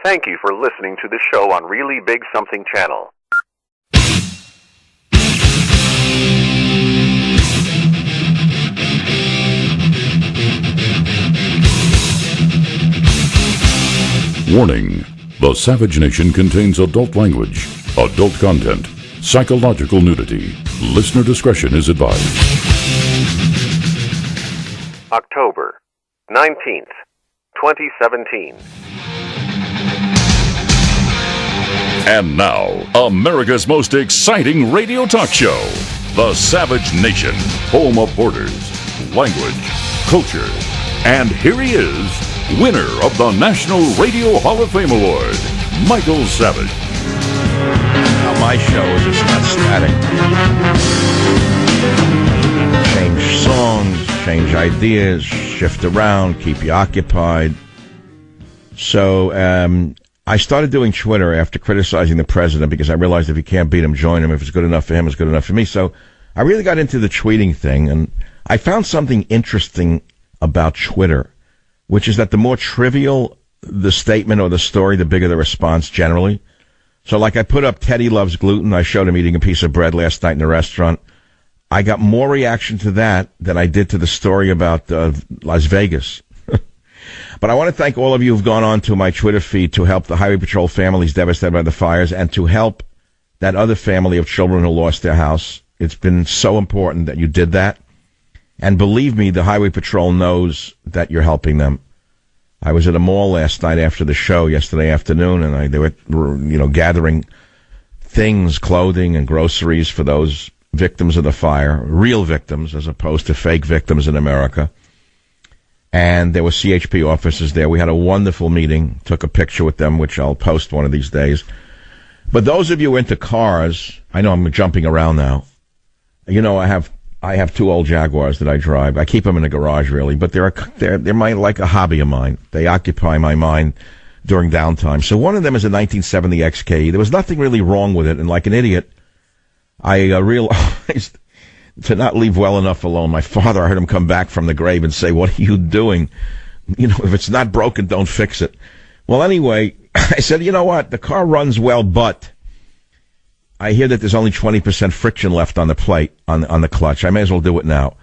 Thank you for listening to the show on Really Big Something Channel. Warning: the Savage Nation contains adult language, adult content, psychological nudity. Listener discretion is advised. October 19th, 2017. And now, America's most exciting radio talk show, The Savage Nation, home of borders, language, culture. And here he is, winner of the National Radio Hall of Fame Award, Michael Savage. Now my show is just not static. Change songs, change ideas, shift around, keep you occupied. So I started doing Twitter after criticizing the president because I realized if you can't beat him, join him. If it's good enough for him, it's good enough for me. So I really got into the tweeting thing, and I found something interesting about Twitter, which is that the more trivial the statement or the story, the bigger the response generally. So like I put up Teddy loves gluten. I showed him eating a piece of bread last night in a restaurant. I got more reaction to that than I did to the story about Las Vegas. But I want to thank all of you who've gone on to my Twitter feed to help the Highway Patrol families devastated by the fires and to help that other family of children who lost their house. It's been so important that you did that. And believe me, the Highway Patrol knows that you're helping them. I was at a mall last night after the show yesterday afternoon, and they were, gathering things, clothing and groceries for those victims of the fire, real victims as opposed to fake victims in America. And there were CHP officers there. We had a wonderful meeting, took a picture with them, which I'll post one of these days. But those of you into cars, I know I'm jumping around now. I have two old Jaguars that I drive. I keep them in the garage, really, but they're like a hobby of mine. They occupy my mind during downtime. So one of them is a 1970 XKE. There was nothing really wrong with it, and like an idiot, I realized to not leave well enough alone. My father, I heard him come back from the grave and say, "What are you doing? If it's not broken, don't fix it." Well, anyway, I said, you know what? The car runs well, but I hear that there's only 20% friction left on the plate, on the clutch. I may as well do it now.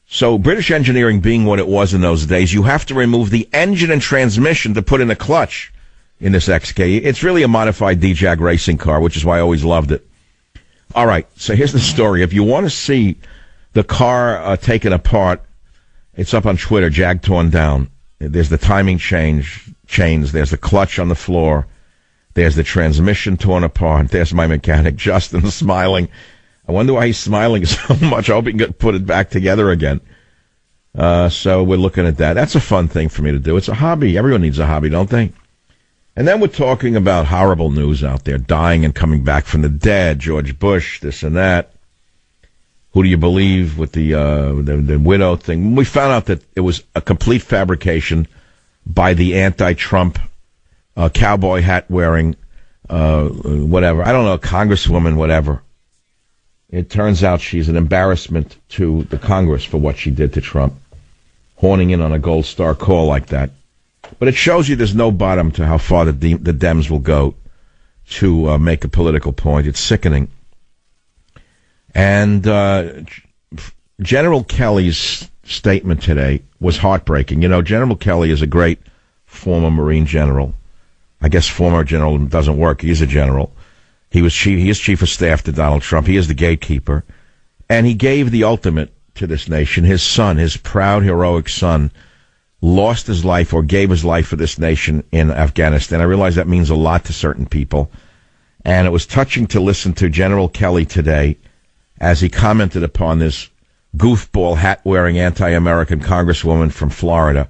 So British engineering being what it was in those days, you have to remove the engine and transmission to put in a clutch in this XK. It's really a modified D-Jag racing car, which is why I always loved it. All right, so here's the story. If you want to see the car taken apart, it's up on Twitter, Jag Torn Down. There's the timing chains. There's the clutch on the floor. There's the transmission torn apart. There's my mechanic, Justin, smiling. I wonder why he's smiling so much. I hope he can put it back together again. So we're looking at that. That's a fun thing for me to do. It's a hobby. Everyone needs a hobby, don't they? And then we're talking about horrible news out there, dying and coming back from the dead, George Bush, this and that. Who do you believe with the widow thing? We found out that it was a complete fabrication by the anti-Trump cowboy hat wearing, whatever. I don't know, congresswoman, whatever. It turns out she's an embarrassment to the Congress for what she did to Trump, horning in on a Gold Star call like that. But it shows you there's no bottom to how far the Dems will go to make a political point. It's sickening. And General Kelly's statement today was heartbreaking. General Kelly is a great former Marine general. I guess former general doesn't work. He's a general. He is chief of staff to Donald Trump. He is the gatekeeper. And he gave the ultimate to this nation. His son, his proud, heroic son, lost his life or gave his life for this nation in Afghanistan. I realize that means a lot to certain people. And it was touching to listen to General Kelly today as he commented upon this goofball hat-wearing anti-American congresswoman from Florida.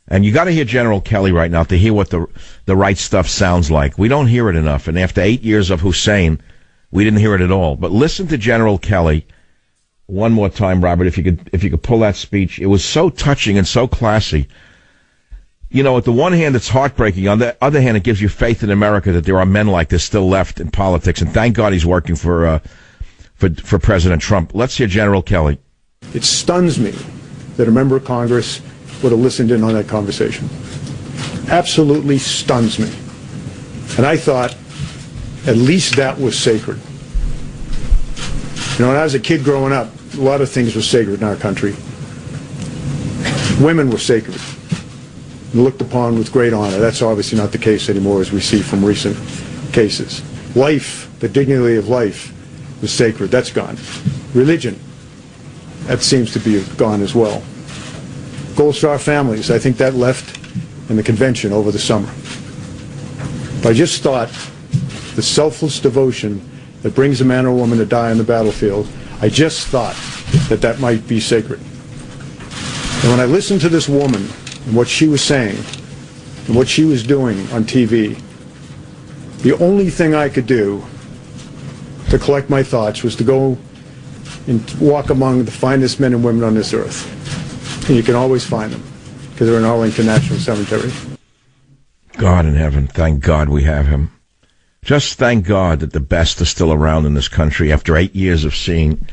And you got to hear General Kelly right now to hear what the right stuff sounds like. We don't hear it enough. And after 8 years of Hussein, we didn't hear it at all. But listen to General Kelly one more time, Robert, if you could pull that speech. It was so touching and so classy. At the one hand, it's heartbreaking. On the other hand, it gives you faith in America that there are men like this still left in politics. And thank God he's working for President Trump. Let's hear General Kelly. It stuns me that a member of Congress would have listened in on that conversation. Absolutely stuns me. And I thought, at least that was sacred. You know, when I was a kid growing up, a lot of things were sacred in our country. Women were sacred, looked upon with great honor. That's obviously not the case anymore, as we see from recent cases. Life, the dignity of life, was sacred. That's gone. Religion, that seems to be gone as well. Gold Star families, I think that left in the convention over the summer. But I just thought the selfless devotion that brings a man or woman to die on the battlefield, I just thought that that might be sacred. And when I listened to this woman and what she was saying and what she was doing on TV, the only thing I could do to collect my thoughts was to go and walk among the finest men and women on this earth. And you can always find them because they're in Arlington National Cemetery. God in heaven, thank God we have him. Just thank God that the best are still around in this country after 8 years of seeing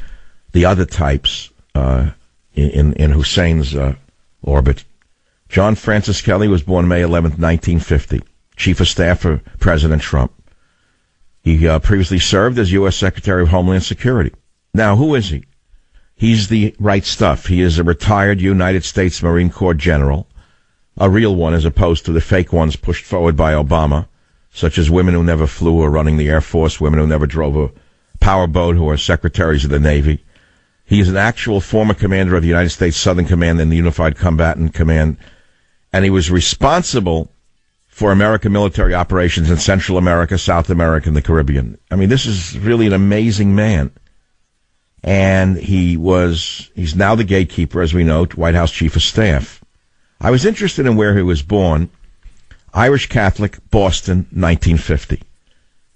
the other types in Hussein's orbit. John Francis Kelly was born May 11th, 1950, Chief of Staff for President Trump. He previously served as U.S. Secretary of Homeland Security. Now, who is he? He's the right stuff. He is a retired United States Marine Corps general, a real one as opposed to the fake ones pushed forward by Obama, such as women who never flew or running the Air Force, women who never drove a power boat who are secretaries of the Navy. He is an actual former commander of the United States Southern Command and the Unified Combatant Command, and he was responsible for American military operations in Central America, South America, and the Caribbean. I mean, this is really an amazing man. And he's now the gatekeeper, as we know, White House Chief of Staff. I was interested in where he was born. Irish Catholic, Boston, 1950.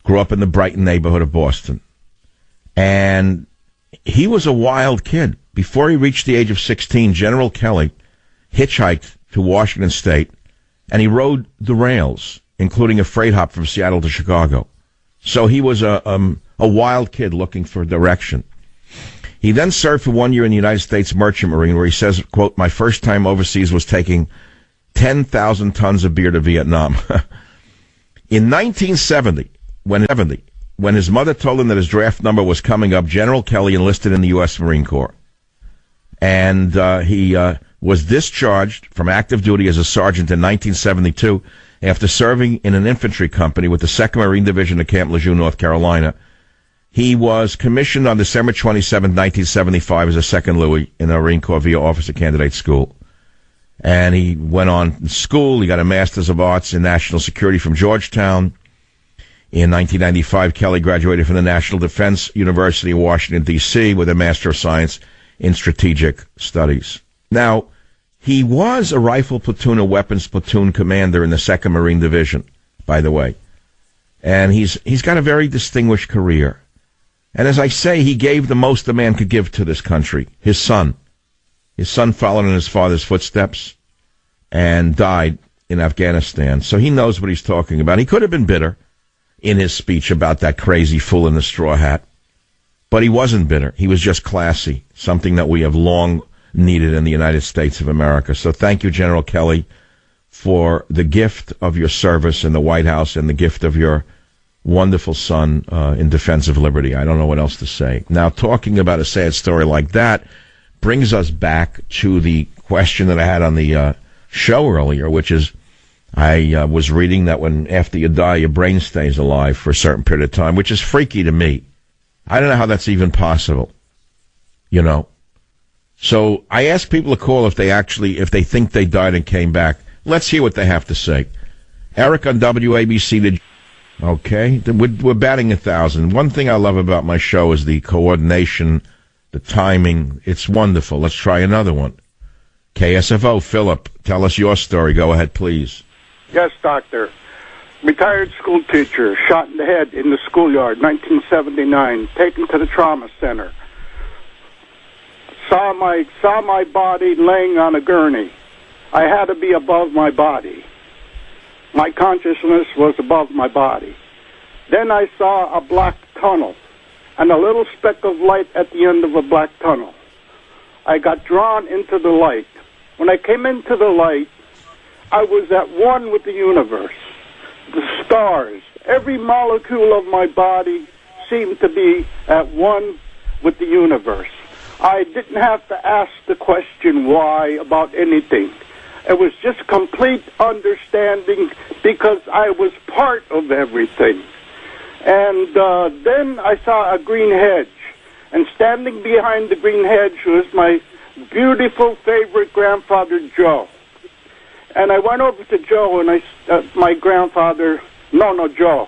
Grew up in the Brighton neighborhood of Boston. And he was a wild kid. Before he reached the age of 16, General Kelly hitchhiked to Washington State, and he rode the rails, including a freight hop from Seattle to Chicago. So he was a wild kid looking for direction. He then served for 1 year in the United States Merchant Marine, where he says, quote, "My first time overseas was taking 10,000 tons of beer to Vietnam." In 1970, when his mother told him that his draft number was coming up, General Kelly enlisted in the U.S. Marine Corps. And he was discharged from active duty as a sergeant in 1972 after serving in an infantry company with the 2nd Marine Division at Camp Lejeune, North Carolina. He was commissioned on December 27, 1975 as a 2nd Louis in the Marine Corps via Officer Candidate School. And he went on in school. He got a Master's of Arts in National Security from Georgetown. In 1995, Kelly graduated from the National Defense University of Washington, D.C. with a Master of Science in Strategic Studies. Now, he was a rifle platoon, a weapons platoon commander in the 2nd Marine Division, by the way. And he's got a very distinguished career. And as I say, he gave the most a man could give to this country. His son. His son followed in his father's footsteps and died in Afghanistan. So he knows what he's talking about. He could have been bitter in his speech about that crazy fool in the straw hat. But he wasn't bitter. He was just classy, something that we have long needed in the United States of America. So thank you, General Kelly, for the gift of your service in the White House and the gift of your wonderful son in defense of liberty. I don't know what else to say. Now, talking about a sad story like that brings us back to the question that I had on the show earlier, which is I was reading that when after you die, your brain stays alive for a certain period of time, which is freaky to me. I don't know how that's even possible, you know. So I ask people to call if they think they died and came back. Let's hear what they have to say. Eric on WABC. Okay, we're batting 1,000. One thing I love about my show is the coordination, the timing. It's wonderful. Let's try another one. KSFO, Philip, tell us your story. Go ahead, please. Yes, doctor. Retired school teacher, shot in the head in the schoolyard, 1979, taken to the trauma center. Saw my body laying on a gurney. I had to be above my body. My consciousness was above my body. Then I saw a black tunnel and a little speck of light at the end of a black tunnel. I got drawn into the light. When I came into the light, I was at one with the universe. the stars. Every molecule of my body seemed to be at one with the universe. I didn't have to ask the question why about anything. It was just complete understanding because I was part of everything. And then I saw a green hedge. And standing behind the green hedge was my beautiful favorite grandfather, Joe. And I went over to Joe, and my grandfather, Joe.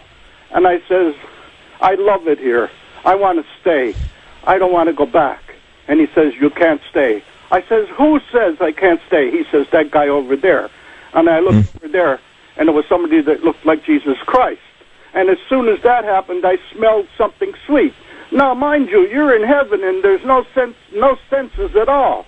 And I says, I love it here. I want to stay. I don't want to go back. And he says, you can't stay. I says, who says I can't stay? He says, that guy over there. And I looked over there, and it was somebody that looked like Jesus Christ. And as soon as that happened, I smelled something sweet. Now, mind you, you're in heaven, and there's no senses at all.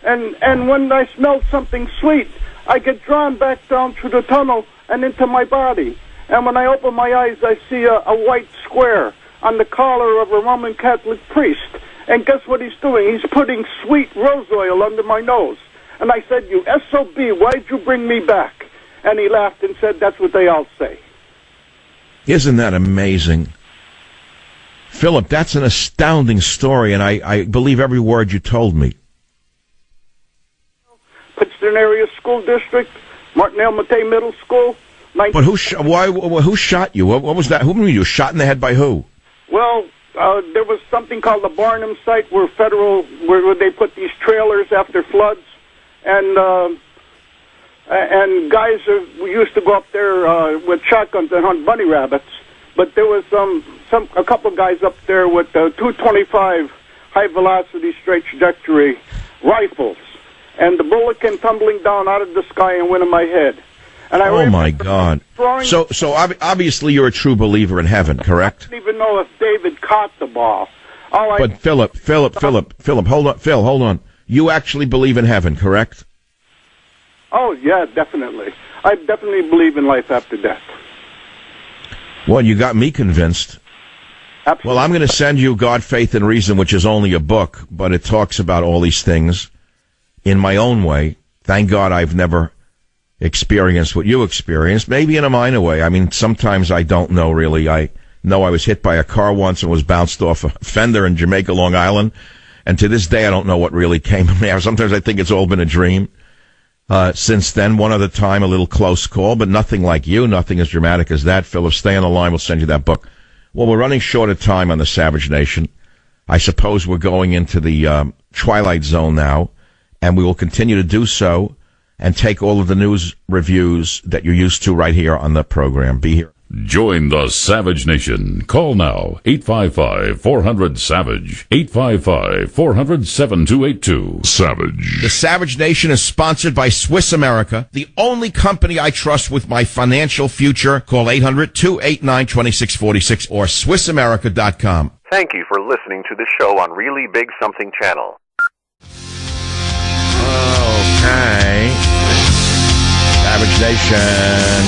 And when I smelled something sweet, I get drawn back down through the tunnel and into my body. And when I open my eyes, I see a white square on the collar of a Roman Catholic priest. And guess what he's doing? He's putting sweet rose oil under my nose. And I said, you SOB, why'd you bring me back? And he laughed and said, that's what they all say. Isn't that amazing? Philip, that's an astounding story, and I believe every word you told me. Pittston Area School District, Martinelle Mattei Middle School. But who shot you? What was that? Who were you shot in the head by who? Well, there was something called the Barnum site where they put these trailers after floods, and guys used to go up there with shotguns and hunt bunny rabbits. But there was a couple guys up there with 225 high velocity straight trajectory rifles, and the bullet came tumbling down out of the sky and went in my head. And oh my God! So obviously you're a true believer in heaven, correct? I don't even know if David caught the ball. But Philip, hold on. You actually believe in heaven, correct? Oh yeah, definitely. I definitely believe in life after death. Well, you got me convinced. Absolutely. Well, I'm going to send you God, Faith, and Reason, which is only a book, but it talks about all these things in my own way. Thank God I've never experienced what you experienced, maybe in a minor way. I mean, sometimes I don't know really. I know I was hit by a car once and was bounced off a fender in Jamaica, Long Island, and to this day I don't know what really came from there. Sometimes I think it's all been a dream. Since then, one other time, a little close call, but nothing like you, nothing as dramatic as that. Philip, stay on the line. We'll send you that book. Well, we're running short of time on the Savage Nation. I suppose we're going into the Twilight Zone now, and we will continue to do so and take all of the news reviews that you're used to right here on the program. Be here. Join the Savage Nation. Call now, 855-400-SAVAGE, 855-400-7282. Savage. The Savage Nation is sponsored by Swiss America, the only company I trust with my financial future. Call 800-289-2646 or SwissAmerica.com. Thank you for listening to the show on Really Big Something Channel. Okay. Savage Nation.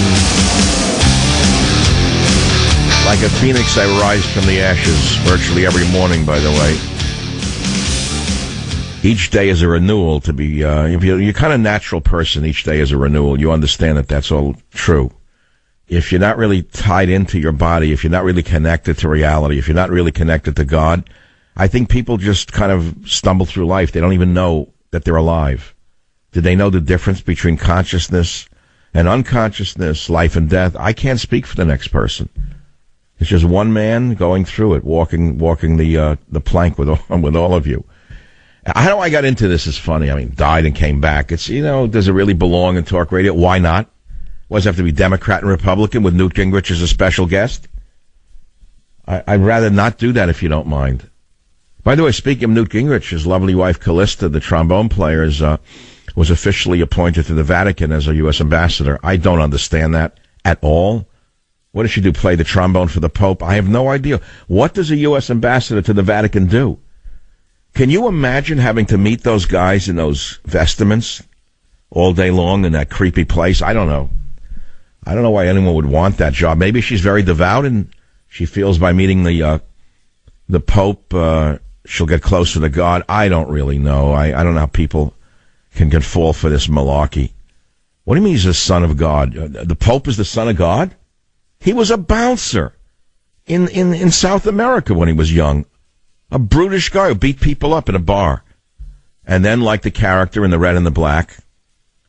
Like a phoenix, I rise from the ashes virtually every morning, by the way. Each day is a renewal to be, if you're kind of a natural person, each day is a renewal. You understand that that's all true. If you're not really tied into your body, if you're not really connected to reality, if you're not really connected to God, I think people just kind of stumble through life. They don't even know that they're alive. Did they know the difference between consciousness and unconsciousness, life and death? I can't speak for the next person. It's just one man going through it, walking the plank with all of you. How I got into this is funny. I mean, died and came back. It's, does it really belong in talk radio? Why not? Does it have to be Democrat and Republican with Newt Gingrich as a special guest? I'd rather not do that if you don't mind. By the way, speaking of Newt Gingrich, his lovely wife Callista, the trombone player, was officially appointed to the Vatican as a U.S. ambassador. I don't understand that at all. What does she do, play the trombone for the Pope? I have no idea. What does a U.S. ambassador to the Vatican do? Can you imagine having to meet those guys in those vestments all day long in that creepy place? I don't know. I don't know why anyone would want that job. Maybe she's very devout and she feels by meeting the Pope she'll get closer to God. I don't really know. I don't know how people can fall for this malarkey. What do you mean he's the son of God? The Pope is the son of God? He was a bouncer in South America when he was young. A brutish guy who beat people up in a bar. And then, like the character in The Red and the Black,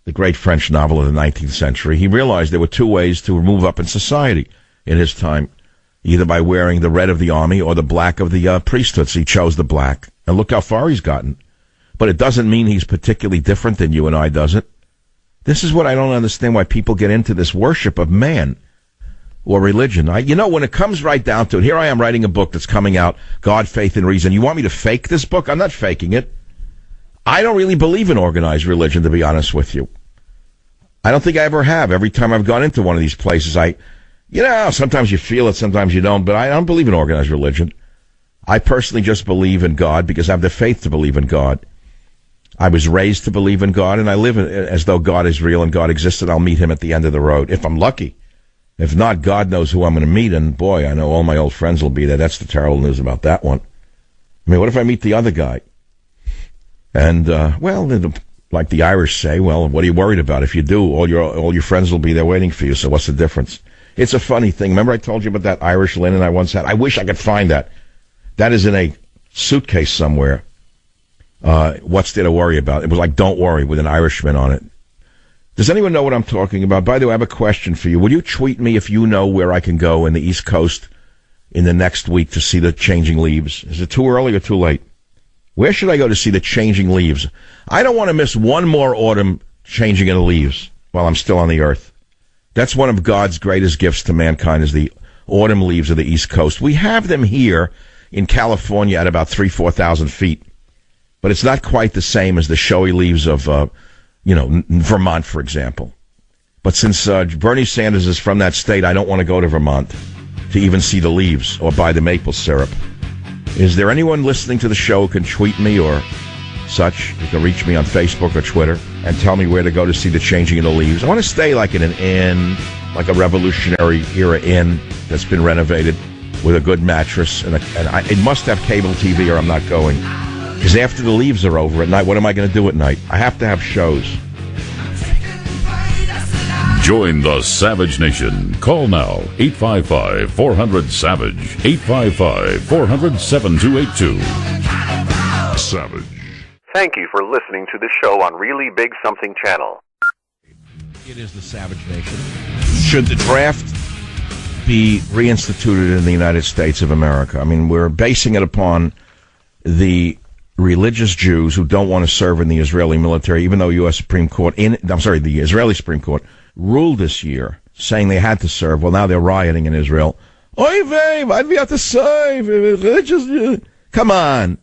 the great French novel of the 19th century, he realized there were two ways to move up in society in his time, either by wearing the red of the army or the black of the priesthoods. He chose the black. And look how far he's gotten. But it doesn't mean he's particularly different than you and I, does it? This is what I don't understand, why people get into this worship of man or religion. When it comes right down to it, here I am writing a book that's coming out, God, Faith, and Reason. You want me to fake this book? I'm not faking it. I don't really believe in organized religion, to be honest with you. I don't think I ever have. Every time I've gone into one of these places, sometimes you feel it, sometimes you don't, but I don't believe in organized religion. I personally just believe in God because I have the faith to believe in God. I was raised to believe in God, and I live as though God is real and God exists, and I'll meet him at the end of the road, if I'm lucky. If not, God knows who I'm going to meet, and boy, I know all my old friends will be there. That's the terrible news about that one. I mean, what if I meet the other guy? And, like the Irish say, well, what are you worried about? If you do, all your friends will be there waiting for you, so what's the difference? It's a funny thing. Remember I told you about that Irish linen I once had? I wish I could find that. That is in a suitcase somewhere. What's there to worry about? It was like, don't worry, with an Irishman on it. Does anyone know what I'm talking about? By the way, I have a question for you. Will you tweet me if you know where I can go in the East Coast in the next week to see the changing leaves? Is it too early or too late? Where should I go to see the changing leaves? I don't want to miss one more autumn changing of the leaves while I'm still on the earth. That's one of God's greatest gifts to mankind, is the autumn leaves of the East Coast. We have them here in California at about 4,000 feet. But it's not quite the same as the showy leaves of, Vermont, for example. But since Bernie Sanders is from that state, I don't want to go to Vermont to even see the leaves or buy the maple syrup. Is there anyone listening to the show who can tweet me or such? You can reach me on Facebook or Twitter and tell me where to go to see the changing of the leaves. I want to stay like in an inn, like a Revolutionary era inn that's been renovated with a good mattress. And it must have cable TV or I'm not going. Because after the leaves are over at night, what am I going to do at night? I have to have shows. Join the Savage Nation. Call now, 855-400-SAVAGE, 855-400-7282. Savage. Thank you for listening to the show on Really Big Something Channel. It is the Savage Nation. Should the draft be reinstituted in the United States of America? I mean, we're basing it upon the religious Jews who don't want to serve in the Israeli military, even though the Israeli Supreme Court ruled this year saying they had to serve. Well, now they're rioting in Israel. Oy vey, why do we have to serve? Religious. Come on.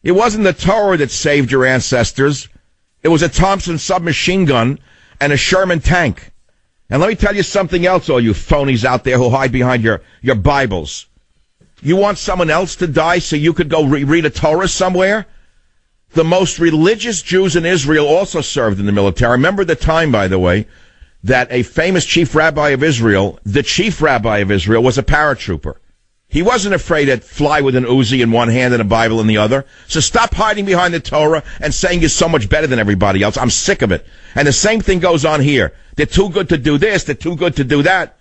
It wasn't the Torah that saved your ancestors. It was a Thompson submachine gun and a Sherman tank. And let me tell you something else, all you phonies out there who hide behind your Bibles. You want someone else to die so you could go read a Torah somewhere? The most religious Jews in Israel also served in the military. I remember the time, by the way, that a famous chief rabbi of Israel, the chief rabbi of Israel, was a paratrooper. He wasn't afraid to fly with an Uzi in one hand and a Bible in the other. So stop hiding behind the Torah and saying you're so much better than everybody else. I'm sick of it. And the same thing goes on here. They're too good to do this. They're too good to do that.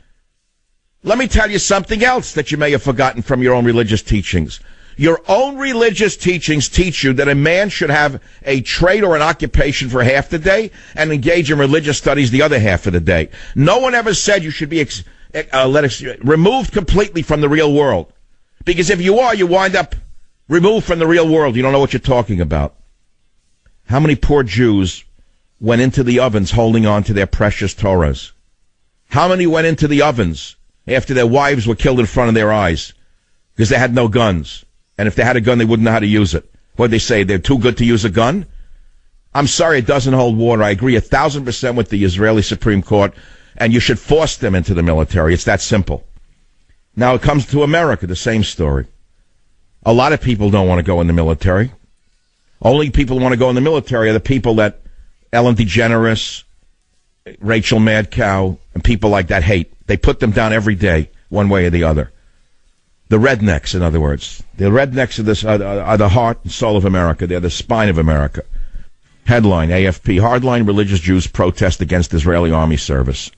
Let me tell you something else that you may have forgotten from your own religious teachings. Your own religious teachings teach you that a man should have a trade or an occupation for half the day and engage in religious studies the other half of the day. No one ever said you should be removed completely from the real world. Because if you are, you wind up removed from the real world. You don't know what you're talking about. How many poor Jews went into the ovens holding on to their precious Torahs? How many went into the ovens after their wives were killed in front of their eyes because they had no guns? And if they had a gun, they wouldn't know how to use it. What'd they say? They're too good to use a gun? I'm sorry, it doesn't hold water. I agree 1,000% with the Israeli Supreme Court, and you should force them into the military. It's that simple. Now it comes to America, the same story. A lot of people don't want to go in the military. Only people who want to go in the military are the people that Ellen DeGeneres, Rachel Madcow, and people like that hate. They put them down every day, one way or the other. The rednecks, in other words. The rednecks are the heart and soul of America. They're the spine of America. Headline, AFP, hardline religious Jews protest against Israeli army service.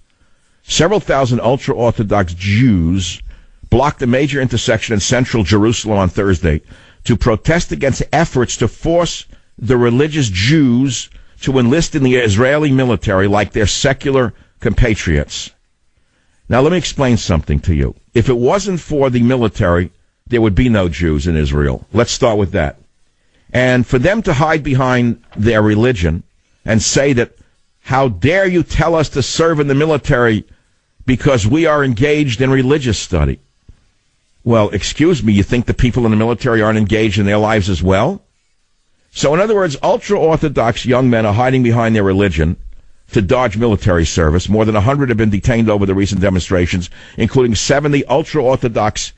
Several thousand ultra-Orthodox Jews blocked a major intersection in central Jerusalem on Thursday to protest against efforts to force the religious Jews to enlist in the Israeli military like their secular compatriots. Now, let me explain something to you. If it wasn't for the military, there would be no Jews in Israel. Let's start with that. And for them to hide behind their religion and say that, how dare you tell us to serve in the military because we are engaged in religious study. Well, excuse me, you think the people in the military aren't engaged in their lives as well? So, in other words, ultra-Orthodox young men are hiding behind their religion to dodge military service. More than 100 have been detained over the recent demonstrations, including 70 ultra-Orthodox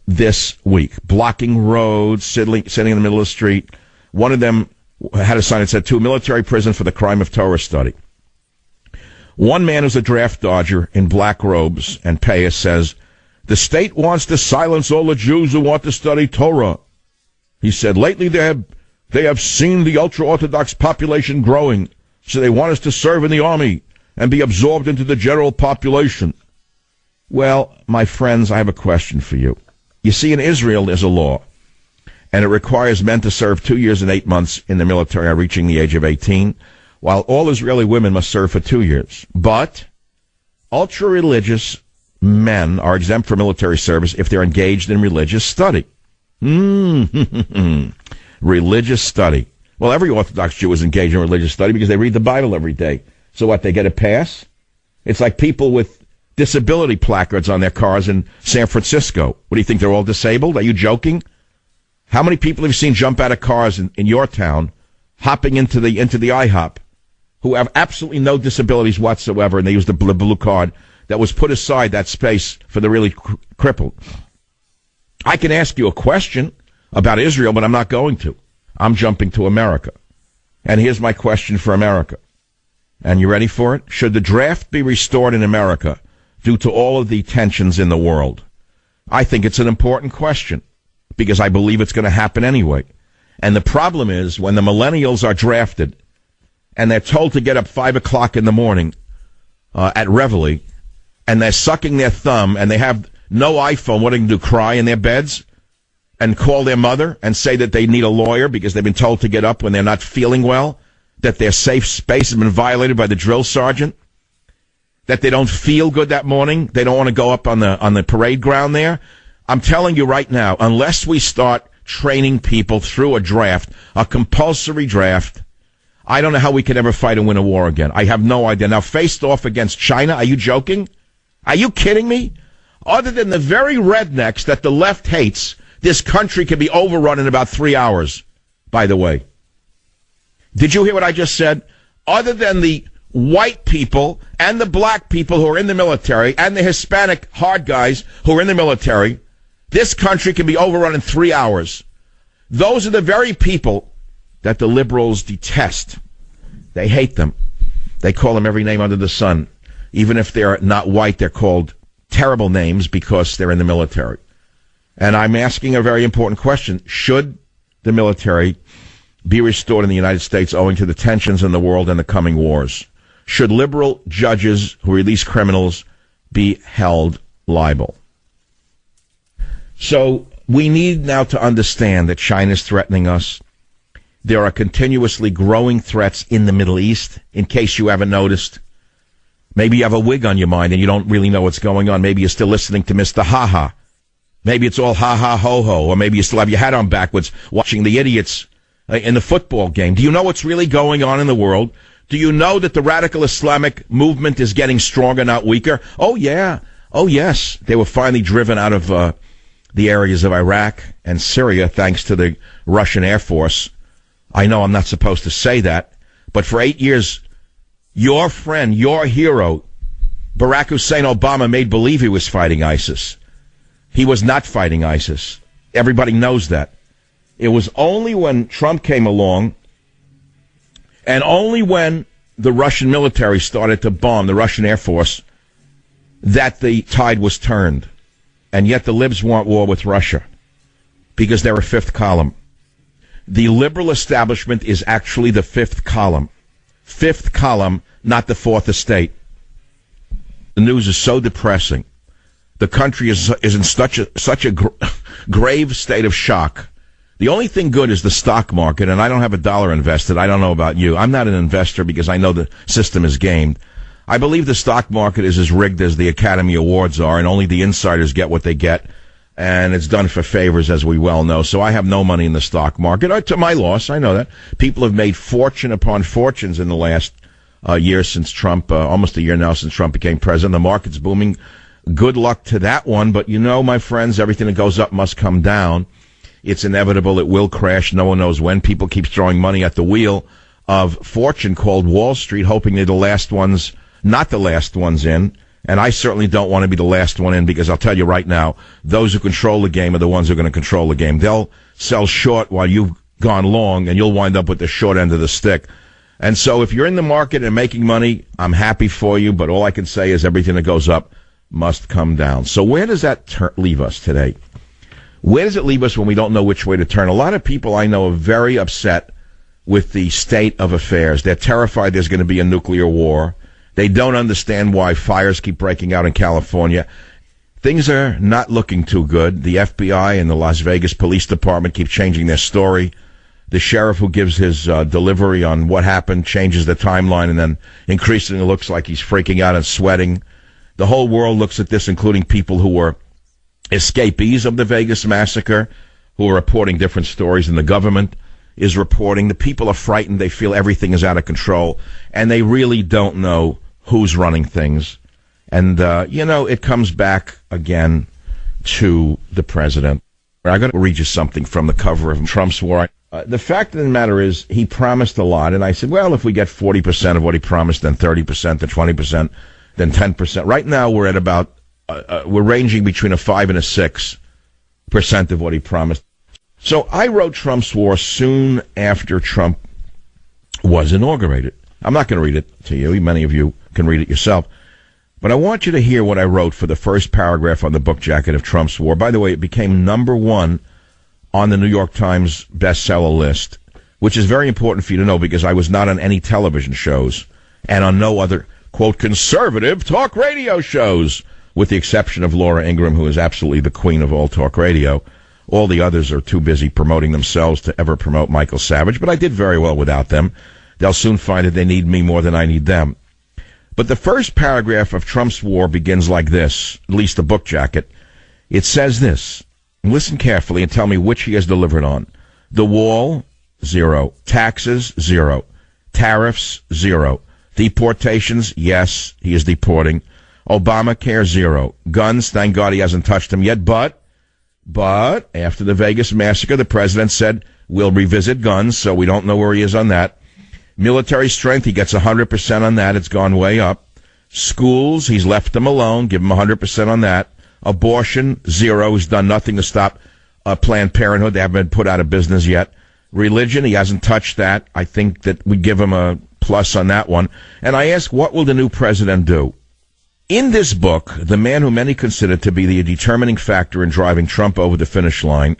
this week, blocking roads, sitting in the middle of the street. One of them had a sign that said, "To a military prison for the crime of Torah study." One man who's a draft dodger in black robes and payas says, "The state wants to silence all the Jews who want to study Torah." He said, "Lately they have seen the ultra-Orthodox population growing, so they want us to serve in the army and be absorbed into the general population." Well, my friends, I have a question for you. You see, in Israel, there's a law, and it requires men to serve 2 years and 8 months in the military on reaching the age of 18, while all Israeli women must serve for 2 years. But ultra-religious men are exempt from military service if they're engaged in religious study. Religious study. Well, every Orthodox Jew is engaged in religious study because they read the Bible every day. So what, they get a pass? It's like people with disability placards on their cars in San Francisco. What do you think, they're all disabled? Are you joking? How many people have you seen jump out of cars in your town, hopping into the IHOP, who have absolutely no disabilities whatsoever, and they use the blue card that was put aside, that space, for the really crippled? I can ask you a question about Israel, but I'm not going to. I'm jumping to America. And here's my question for America. And you ready for it? Should the draft be restored in America due to all of the tensions in the world? I think it's an important question because I believe it's going to happen anyway. And the problem is when the millennials are drafted and they're told to get up 5 o'clock in the morning at Reveille, and they're sucking their thumb and they have no iPhone, what are they going to do, cry in their beds and call their mother and say that they need a lawyer because they've been told to get up when they're not feeling well, that their safe space has been violated by the drill sergeant, that they don't feel good that morning, they don't want to go up on the parade ground there? I'm telling you right now, unless we start training people through a draft, a compulsory draft, I don't know how we can ever fight and win a war again. I have no idea. Now, faced off against China, are you joking? Are you kidding me? Other than the very rednecks that the left hates, this country can be overrun in about 3 hours, by the way. Did you hear what I just said? Other than the white people and the black people who are in the military and the Hispanic hard guys who are in the military, this country can be overrun in 3 hours. Those are the very people that the liberals detest. They hate them. They call them every name under the sun. Even if they're not white, they're called terrible names because they're in the military. And I'm asking a very important question. Should the military be restored in the United States owing to the tensions in the world and the coming wars? Should liberal judges who release criminals be held liable? So we need now to understand that China is threatening us. There are continuously growing threats in the Middle East, in case you haven't noticed. Maybe you have a wig on your mind and you don't really know what's going on. Maybe you're still listening to Mr. Ha-Ha. Maybe it's all ha-ha, ho-ho. Or maybe you still have your hat on backwards watching the idiots in the football game. Do you know what's really going on in the world? Do you know that the radical Islamic movement is getting stronger, not weaker? Oh, yeah. Oh, yes. They were finally driven out of the areas of Iraq and Syria thanks to the Russian Air Force. I know I'm not supposed to say that, but for 8 years, your friend, your hero, Barack Hussein Obama, made believe he was fighting ISIS. He was not fighting ISIS. Everybody knows that. It was only when Trump came along and only when the Russian military started to bomb the Russian Air Force that the tide was turned. And yet the libs want war with Russia because they're a fifth column. The liberal establishment is actually the fifth column. Fifth column, not the fourth estate. The news is so depressing. The country is in such a grave state of shock. The only thing good is the stock market, and I don't have a dollar invested. I don't know about you. I'm not an investor because I know the system is gamed. I believe the stock market is as rigged as the Academy Awards are, and only the insiders get what they get, and it's done for favors, as we well know. So I have no money in the stock market. To my loss, I know that. People have made fortune upon fortunes in the last year since Trump, almost a year now since Trump became president. The market's booming. Good luck to that one. But you know, my friends, everything that goes up must come down. It's inevitable. It will crash. No one knows when. People keep throwing money at the wheel of fortune called Wall Street, hoping they're the last ones, not the last ones in. And I certainly don't want to be the last one in, because I'll tell you right now, those who control the game are the ones who are going to control the game. They'll sell short while you've gone long, and you'll wind up with the short end of the stick. And so if you're in the market and making money, I'm happy for you, but all I can say is everything that goes up must come down. So where does that leave us today? Where does it leave us when we don't know which way to turn? A lot of people I know are very upset with the state of affairs. They're terrified there's going to be a nuclear war. They don't understand why fires keep breaking out in California. Things are not looking too good. The FBI and the Las Vegas Police Department keep changing their story. The sheriff who gives his delivery on what happened changes the timeline, and then increasingly looks like he's freaking out and sweating. The whole world looks at this, including people who were escapees of the Vegas massacre, who are reporting different stories than the government is reporting. The people are frightened. They feel everything is out of control, and they really don't know who's running things. And, it comes back again to the president. I'm going to read you something from the cover of Trump's War. The fact of the matter is, he promised a lot, and I said, well, if we get 40% of what he promised, then 30%, then 20%, then 10%. Right now, we're at about, we're ranging between a 5 and a 6% of what he promised. So I wrote Trump's War soon after Trump was inaugurated. I'm not going to read it to you. Many of you can read it yourself. But I want you to hear what I wrote for the first paragraph on the book jacket of Trump's War. By the way, it became #1 on the New York Times bestseller list, which is very important for you to know, because I was not on any television shows and on no other, quote, conservative talk radio shows, with the exception of Laura Ingraham, who is absolutely the queen of all talk radio. All the others are too busy promoting themselves to ever promote Michael Savage, but I did very well without them. They'll soon find that they need me more than I need them. But the first paragraph of Trump's War begins like this, at least the book jacket. It says this. Listen carefully and tell me which he has delivered on. The wall, 0. Taxes, 0. Tariffs, 0. Deportations, yes, he is deporting. Obamacare, 0. Guns, thank God he hasn't touched them yet. But after the Vegas massacre, the president said, we'll revisit guns, so we don't know where he is on that. Military strength, he gets 100% on that. It's gone way up. Schools, he's left them alone. Give him 100% on that. Abortion, 0. He's done nothing to stop Planned Parenthood. They haven't been put out of business yet. Religion, he hasn't touched that. I think that we give him a plus on that one. And I ask, what will the new president do? In this book, the man who many consider to be the determining factor in driving Trump over the finish line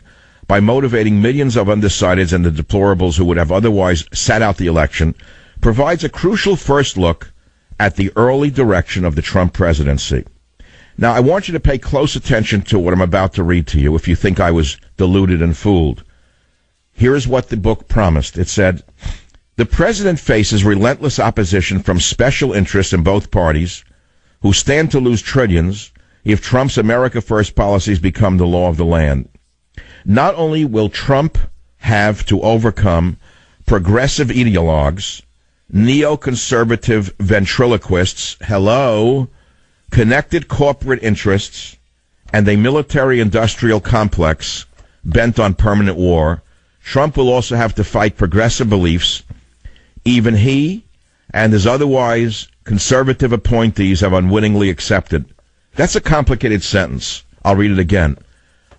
by motivating millions of undecideds and the deplorables who would have otherwise sat out the election, provides a crucial first look at the early direction of the Trump presidency. Now, I want you to pay close attention to what I'm about to read to you if you think I was deluded and fooled. Here is what the book promised. It said, the president faces relentless opposition from special interests in both parties who stand to lose trillions if Trump's America First policies become the law of the land. Not only will Trump have to overcome progressive ideologues, neoconservative ventriloquists, connected corporate interests, and a military-industrial complex bent on permanent war, Trump will also have to fight progressive beliefs even he and his otherwise conservative appointees have unwittingly accepted. That's a complicated sentence. I'll read it again.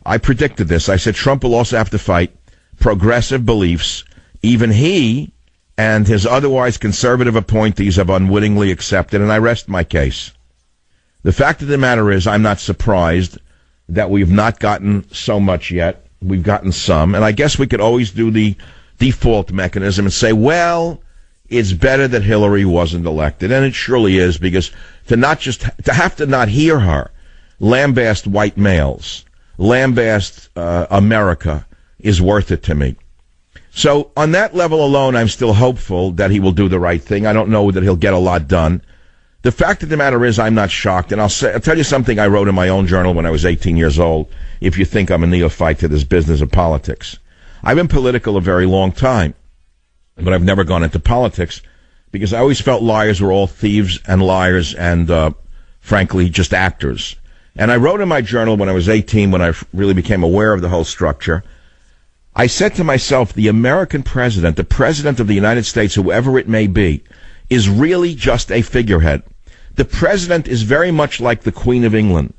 I predicted this. I said Trump will also have to fight progressive beliefs even he and his otherwise conservative appointees have unwittingly accepted, and I rest my case. The fact of the matter is, I'm not surprised that we've not gotten so much yet. We've gotten some, and I guess we could always do the default mechanism and say, well, it's better that Hillary wasn't elected. And it surely is, because to have to not hear her lambast white males, lambast America, is worth it to me. So on that level alone, I'm still hopeful that he will do the right thing. I don't know that he'll get a lot done. The fact of the matter is, I'm not shocked, and I'll tell you something I wrote in my own journal when I was 18 years old, if you think I'm a neophyte to this business of politics. I've been political a very long time, but I've never gone into politics because I always felt liars were all thieves and liars and, frankly, just actors. And I wrote in my journal when I was 18, when I really became aware of the whole structure, I said to myself, the American president, the president of the United States, whoever it may be, is really just a figurehead. The president is very much like the Queen of England.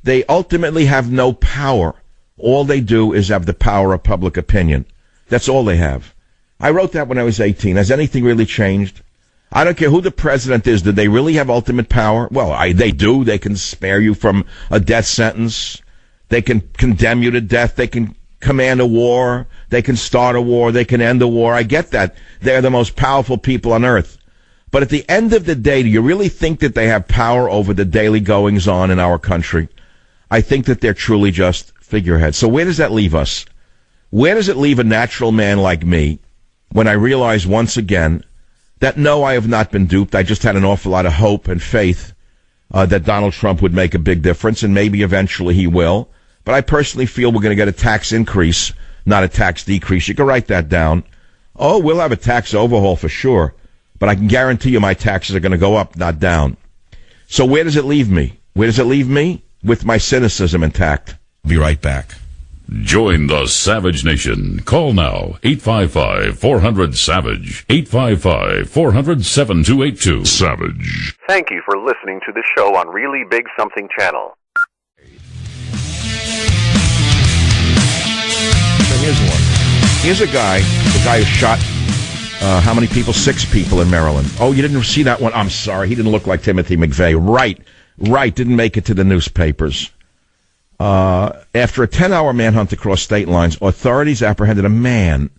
They ultimately have no power. All they do is have the power of public opinion. That's all they have. I wrote that when I was 18. Has anything really changed? I don't care who the president is. Do they really have ultimate power? Well, they do. They can spare you from a death sentence. They can condemn you to death. They can command a war. They can start a war. They can end a war. I get that. They're the most powerful people on earth. But at the end of the day, do you really think that they have power over the daily goings-on in our country? I think that they're truly just figureheads. So where does that leave us? Where does it leave a natural man like me when I realize once again that, no, I have not been duped. I just had an awful lot of hope and faith that Donald Trump would make a big difference, and maybe eventually he will. But I personally feel we're going to get a tax increase, not a tax decrease. You can write that down. Oh, we'll have a tax overhaul for sure. But I can guarantee you my taxes are going to go up, not down. So where does it leave me? Where does it leave me? With my cynicism intact. Be right back. Join the Savage Nation. Call now. 855-400-SAVAGE. 855-400-7282. Savage. Thank you for listening to the show on Really Big Something Channel. So here's one. Here's a guy, the guy who shot... how many people? 6 people in Maryland. Oh, you didn't see that one? I'm sorry. He didn't look like Timothy McVeigh. Right. Didn't make it to the newspapers. After a 10-hour manhunt across state lines, authorities apprehended a man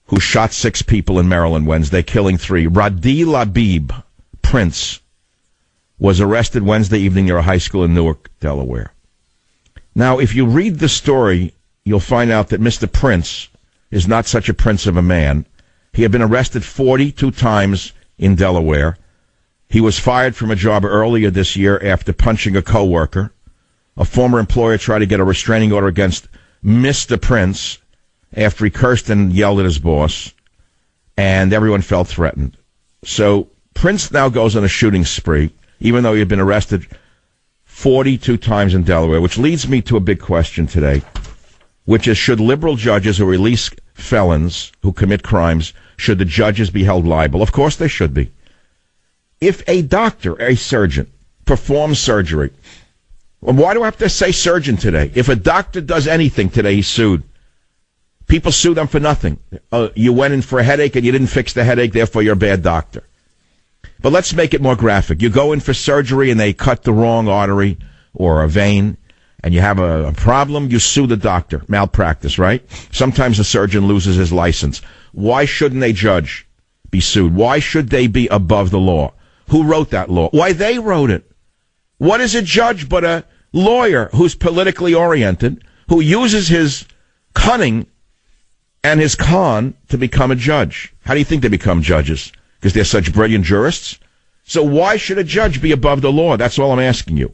who shot 6 people in Maryland Wednesday, killing 3. Radi Labib Prince was arrested Wednesday evening near a high school in Newark, Delaware. Now, if you read the story, you'll find out that Mr. Prince is not such a prince of a man. He had been arrested 42 times in Delaware. He was fired from a job earlier this year after punching a coworker. A former employer tried to get a restraining order against Mr. Prince after he cursed and yelled at his boss, and everyone felt threatened. So Prince now goes on a shooting spree, even though he had been arrested 42 times in Delaware, which leads me to a big question today, which is, should liberal judges who release felons who commit crimes, should the judges be held liable? Of course they should be. If a doctor, a surgeon, performs surgery, why do I have to say surgeon today? If a doctor does anything today, he's sued. People sue them for nothing. You went in for a headache and you didn't fix the headache, therefore you're a bad doctor. But let's make it more graphic. You go in for surgery and they cut the wrong artery or a vein, and you have a problem, you sue the doctor. Malpractice, right? Sometimes a surgeon loses his license. Why shouldn't a judge be sued? Why should they be above the law? Who wrote that law? Why, they wrote it. What is a judge but a lawyer who's politically oriented, who uses his cunning and his con to become a judge? How do you think they become judges? Because they're such brilliant jurists? So why should a judge be above the law? That's all I'm asking you.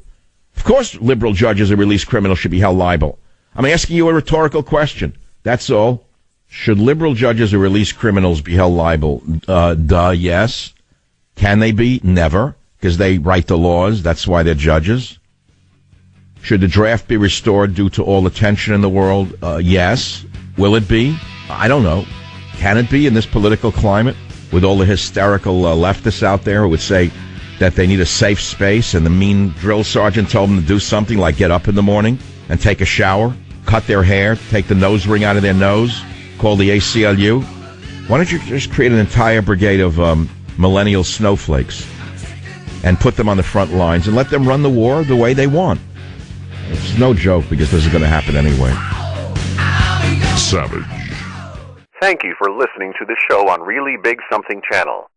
Of course liberal judges who release criminals should be held liable. I'm asking you a rhetorical question. That's all. Should liberal judges who release criminals be held liable? Yes. Can they be? Never. Because they write the laws. That's why they're judges. Should the draft be restored due to all the tension in the world? Yes. Will it be? I don't know. Can it be in this political climate with all the hysterical leftists out there who would say that they need a safe space, and the mean drill sergeant told them to do something like get up in the morning and take a shower, cut their hair, take the nose ring out of their nose, call the ACLU? Why don't you just create an entire brigade of millennial snowflakes and put them on the front lines and let them run the war the way they want? It's no joke, because this is going to happen anyway. Savage. Thank you for listening to the show on Really Big Something Channel.